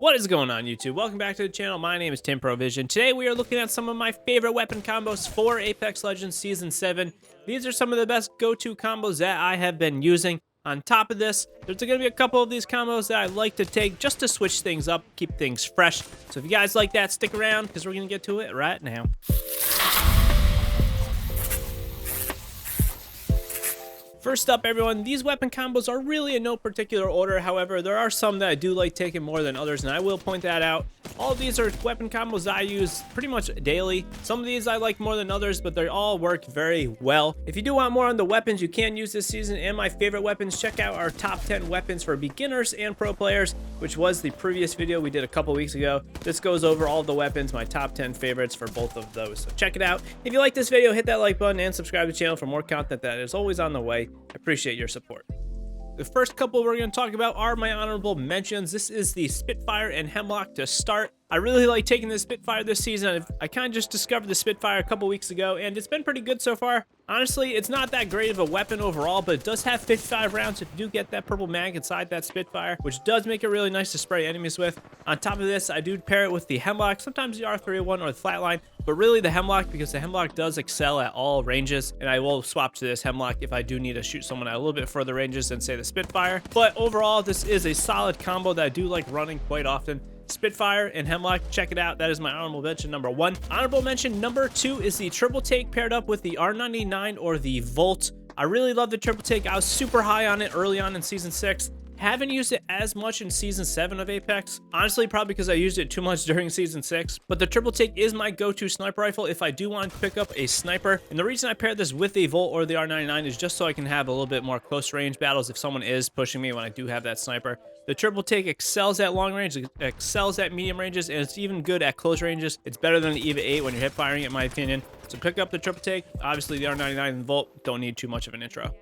What is going on, YouTube? Welcome back to the channel. My name is TimProVision. Today we are looking at some of my favorite weapon combos for Apex Legends Season 7. These are some of the best go-to combos that I have been using. On top of this, there's going to be a couple of these combos that I like to take just to switch things up, keep things fresh. So if you guys like that, stick around because we're going to get to it right now. First up, everyone, these weapon combos are really in no particular order. However, there are some that I do like taking more than others, and I will point that out. All of these are weapon combos I use pretty much daily. Some of these I like more than others, but they all work very well. If you do want more on the weapons you can use this season and my favorite weapons, check out our top 10 weapons for beginners and pro players, which was the previous video we did a couple weeks ago. This goes over all the weapons, my top 10 favorites for both of those. So check it out. If you like this video, hit that like button and subscribe to the channel for more content that is always on the way. I appreciate your support. The first couple we're going to talk about are my honorable mentions. This is the Spitfire and Hemlock to start. I really like taking the Spitfire this season. I kind of just discovered the Spitfire a couple weeks ago, and it's been pretty good so far. Honestly, it's not that great of a weapon overall, but it does have 55 rounds if you do get that purple mag inside that Spitfire, which does make it really nice to spray enemies with. On top of this, I do pair it with the Hemlock, sometimes the R301 or the Flatline, but really the Hemlock, because the Hemlock does excel at all ranges, and I will swap to this Hemlock if I do need to shoot someone at a little bit further ranges than, say, the Spitfire. But overall, this is a solid combo that I do like running quite often. Spitfire and Hemlock, check it out. That is my honorable mention number 1. Honorable mention number 2 is the triple take paired up with the R99 or the Volt. I really love the triple take. I was super high on it early on in Season 6. Haven't used it as much in Season 7 of Apex. Honestly, probably because I used it too much during Season 6. But the triple take is my go-to sniper rifle if I do want to pick up a sniper. And the reason I pair this with the Volt or the R99 is just so I can have a little bit more close range battles if someone is pushing me when I do have that sniper. The triple take excels at long range, it excels at medium ranges, and it's even good at close ranges. It's better than the EVA 8 when you're hip firing, in my opinion. So pick up the triple take. Obviously, the R99 and the Volt don't need too much of an intro.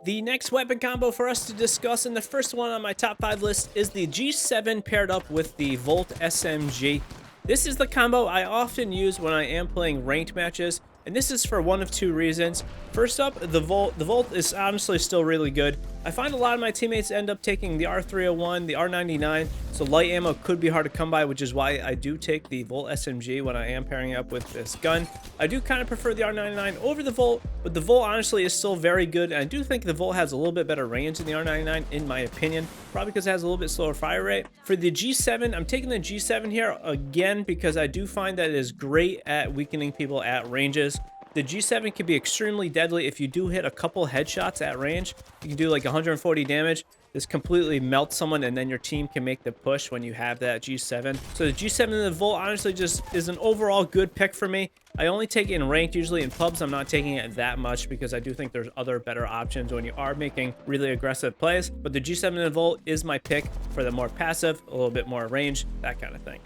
The next weapon combo for us to discuss, and the first one on my top 5 list, is the G7 paired up with the Volt SMG. This is the combo I often use when I am playing ranked matches, and this is for one of two reasons. First up, the Volt. The Volt is honestly still really good. I find a lot of my teammates end up taking the R301, the R99, so light ammo could be hard to come by, which is why I do take the Volt SMG when I am pairing it up with this gun. I do kind of prefer the R99 over the Volt, but the Volt honestly is still very good, and I do think the Volt has a little bit better range than the R99 in my opinion, probably because it has a little bit slower fire rate. For the G7, I'm taking the G7 here again because I do find that it is great at weakening people at ranges. The G7 can be extremely deadly if you do hit a couple headshots at range. You can do like 140 damage. This completely melts someone, and then your team can make the push when you have that G7. So the G7 and the Volt honestly just is an overall good pick for me. I only take it in ranked. Usually in pubs, I'm not taking it that much because I do think there's other better options when you are making really aggressive plays. But the G7 and the Volt is my pick for the more passive, a little bit more range, that kind of thing.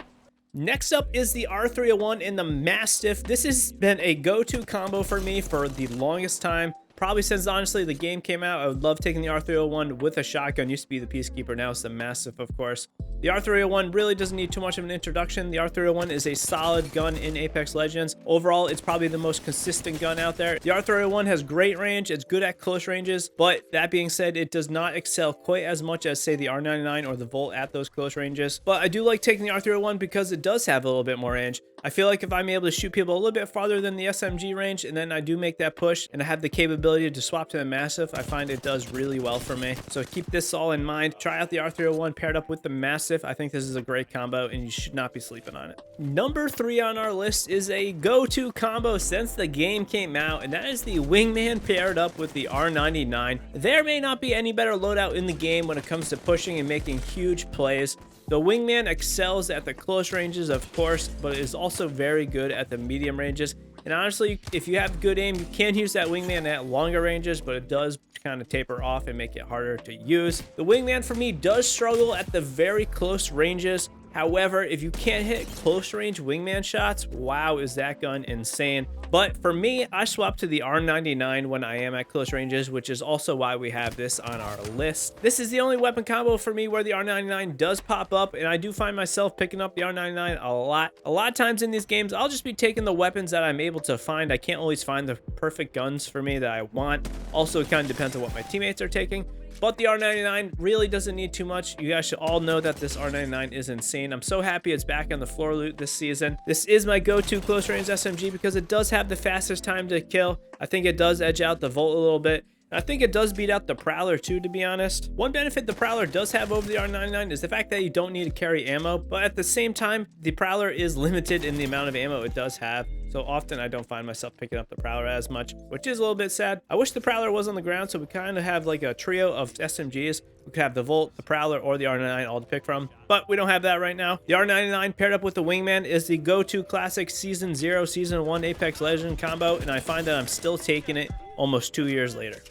Next up is the R301 and the Mastiff. This has been a go-to combo for me for the longest time. Probably since, honestly, the game came out. I would love taking the R301 with a shotgun. Used to be the Peacekeeper, now it's the Mastiff, of course. The R301 really doesn't need too much of an introduction. The R301 is a solid gun in Apex Legends. Overall, it's probably the most consistent gun out there. The R301 has great range. It's good at close ranges, but that being said, it does not excel quite as much as, say, the R99 or the Volt at those close ranges. But I do like taking the R301 because it does have a little bit more range. I feel like if I'm able to shoot people a little bit farther than the SMG range, and then I do make that push, and I have the capability to swap to the Mastiff, I find it does really well for me. So keep this all in mind. Try out the R301 paired up with the Mastiff. I think this is a great combo, and you should not be sleeping on it. Number 3 on our list is a go-to combo since the game came out, and that is the Wingman paired up with the R99. There may not be any better loadout in the game when it comes to pushing and making huge plays. The Wingman excels at the close ranges, of course, but is also very good at the medium ranges. And honestly, if you have good aim, you can use that Wingman at longer ranges, but it does kind of taper off and make it harder to use. The Wingman for me does struggle at the very close ranges. However, if you can't hit close range Wingman shots, wow, is that gun insane. But for me, I swap to the R99 when I am at close ranges, which is also why we have this on our list. This is the only weapon combo for me where the R99 does pop up, and I do find myself picking up the R99 a lot. A lot of times in these games, I'll just be taking the weapons that I'm able to find. I can't always find the perfect guns for me that I want. Also, it kind of depends on what my teammates are taking. But the R99 really doesn't need too much. You guys should all know that this R99 is insane. I'm so happy it's back on the floor loot this season. This is my go-to close range SMG because it does have the fastest time to kill. I think it does edge out the Volt a little bit. I think it does beat out the Prowler too, to be honest. One benefit the Prowler does have over the R99 is the fact that you don't need to carry ammo, but at the same time, the Prowler is limited in the amount of ammo it does have. So often I don't find myself picking up the Prowler as much, which is a little bit sad. I wish the Prowler was on the ground so we kind of have like a trio of SMGs. We could have the Volt, the Prowler, or the R99 all to pick from, but we don't have that right now. The R99 paired up with the Wingman is the go-to classic Season 0, Season 1 Apex Legend combo, and I find that I'm still taking it almost 2 years later.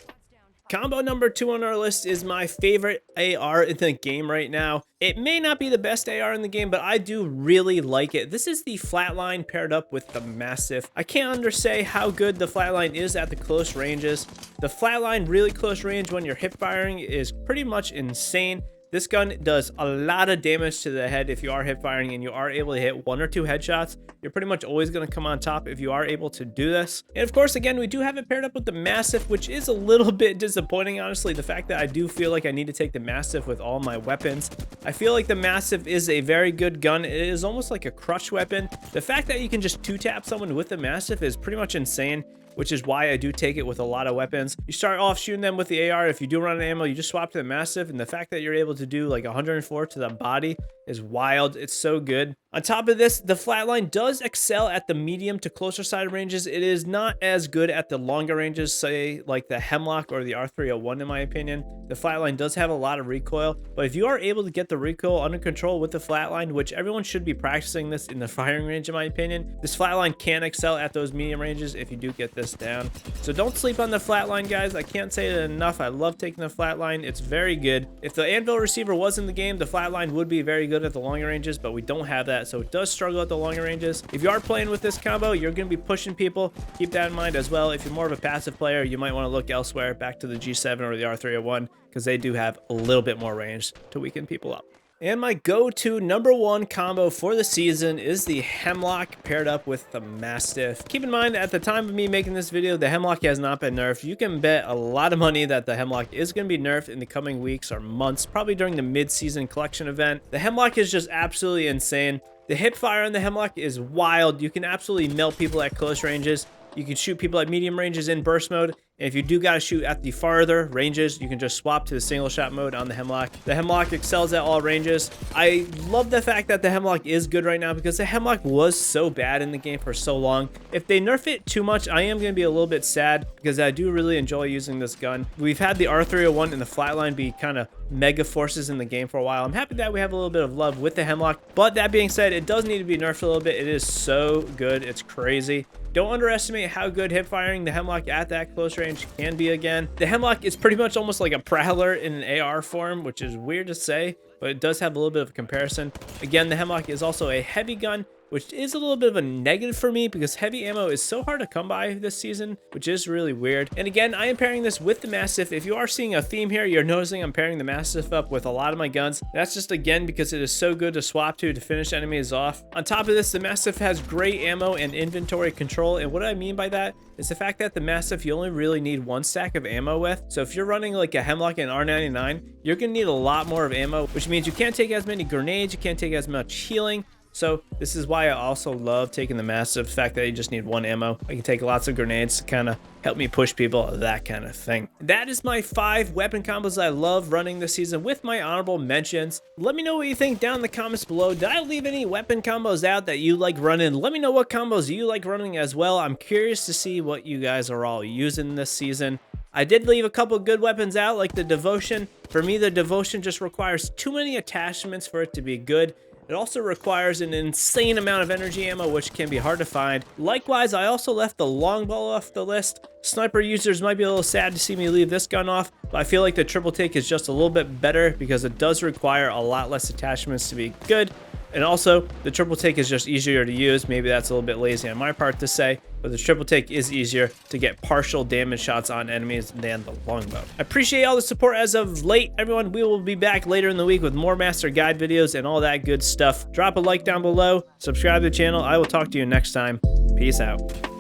Combo number 2 on our list is my favorite AR in the game right now. It may not be the best AR in the game, but I do really like it. This is the Flatline paired up with the Mastiff. I can't undersay how good the Flatline is at the close ranges. The Flatline really close range when you're hip firing is pretty much insane. This gun does a lot of damage to the head if you are hip firing and you are able to hit 1 or 2 headshots. You're pretty much always going to come on top if you are able to do this. And of course, again, we do have it paired up with the Mastiff, which is a little bit disappointing, honestly. The fact that I do feel like I need to take the Mastiff with all my weapons. I feel like the Mastiff is a very good gun. It is almost like a crush weapon. The fact that you can just 2-tap someone with the Mastiff is pretty much insane, which is why I do take it with a lot of weapons. You start off shooting them with the AR. If you do run out of ammo, you just swap to the Mastiff, and the fact that you're able to do like 104 to the body is wild. It's so good. On top of this, the Flatline does excel at the medium to closer side ranges. It is not as good at the longer ranges, say like the Hemlock or the R301 in my opinion. The Flatline does have a lot of recoil, but if you are able to get the recoil under control with the Flatline, which everyone should be practicing this in the firing range in my opinion, this Flatline can excel at those medium ranges if you do get this down. So don't sleep on the Flatline, guys. I can't say it enough. I love taking the Flatline. It's very good. If the Anvil receiver was in the game, the Flatline would be very good at the longer ranges, but we don't have that, so it does struggle at the longer ranges. If you are playing with this combo, you're going to be pushing people. Keep that in mind as well. If you're more of a passive player, you might want to look elsewhere, back to the G7 or the R301, because they do have a little bit more range to weaken people up. And my go-to #1 combo for the season is the Hemlock paired up with the Mastiff. Keep in mind, at the time of me making this video, the Hemlock has not been nerfed. You can bet a lot of money that the Hemlock is going to be nerfed in the coming weeks or months, probably during the mid-season collection event. The Hemlock is just absolutely insane. The hip fire on the Hemlock is wild. You can absolutely melt people at close ranges. You can shoot people at medium ranges in burst mode. And if you do gotta shoot at the farther ranges, you can just swap to the single shot mode on the Hemlock. The Hemlock excels at all ranges. I love the fact that the Hemlock is good right now because the Hemlock was so bad in the game for so long. If they nerf it too much, I am gonna be a little bit sad because I do really enjoy using this gun. We've had the R301 and the Flatline be kind of mega forces in the game for a while. I'm happy that we have a little bit of love with the Hemlock, but that being said, it does need to be nerfed a little bit. It is so good, it's crazy. Don't underestimate how good hip firing the Hemlock at that close range can be again. The Hemlock is pretty much almost like a Prowler in an AR form, which is weird to say, but it does have a little bit of comparison. Again, the Hemlock is also a heavy gun, which is a little bit of a negative for me because heavy ammo is so hard to come by this season, which is really weird. And again, I am pairing this with the Mastiff. If you are seeing a theme here, you're noticing I'm pairing the Mastiff up with a lot of my guns. That's just, again, because it is so good to swap to finish enemies off. On top of this, the Mastiff has great ammo and inventory control. And what I mean by that is the fact that the Mastiff, you only really need 1 stack of ammo with. So if you're running like a Hemlock and R99, you're going to need a lot more of ammo, which means you can't take as many grenades, you can't take as much healing. So this is why I also love taking the Mastiff, the fact that you just need 1 ammo. I can take lots of grenades to kind of help me push people, that kind of thing. That is my 5 weapon combos I love running this season with my honorable mentions. Let me know what you think down in the comments below. Did I leave any weapon combos out that you like running? Let me know what combos you like running as well. I'm curious to see what you guys are all using this season. I did leave a couple good weapons out, like the Devotion. For me, the Devotion just requires too many attachments for it to be good. It also requires an insane amount of energy ammo, which can be hard to find. Likewise, I also left the longbow off the list. Sniper users might be a little sad to see me leave this gun off, but I feel like the triple take is just a little bit better because it does require a lot less attachments to be good. And also, the triple take is just easier to use. Maybe that's a little bit lazy on my part to say, but the triple take is easier to get partial damage shots on enemies than the longbow. I appreciate all the support as of late, everyone. We will be back later in the week with more Master Guide videos and all that good stuff. Drop a like down below, subscribe to the channel. I will talk to you next time. Peace out.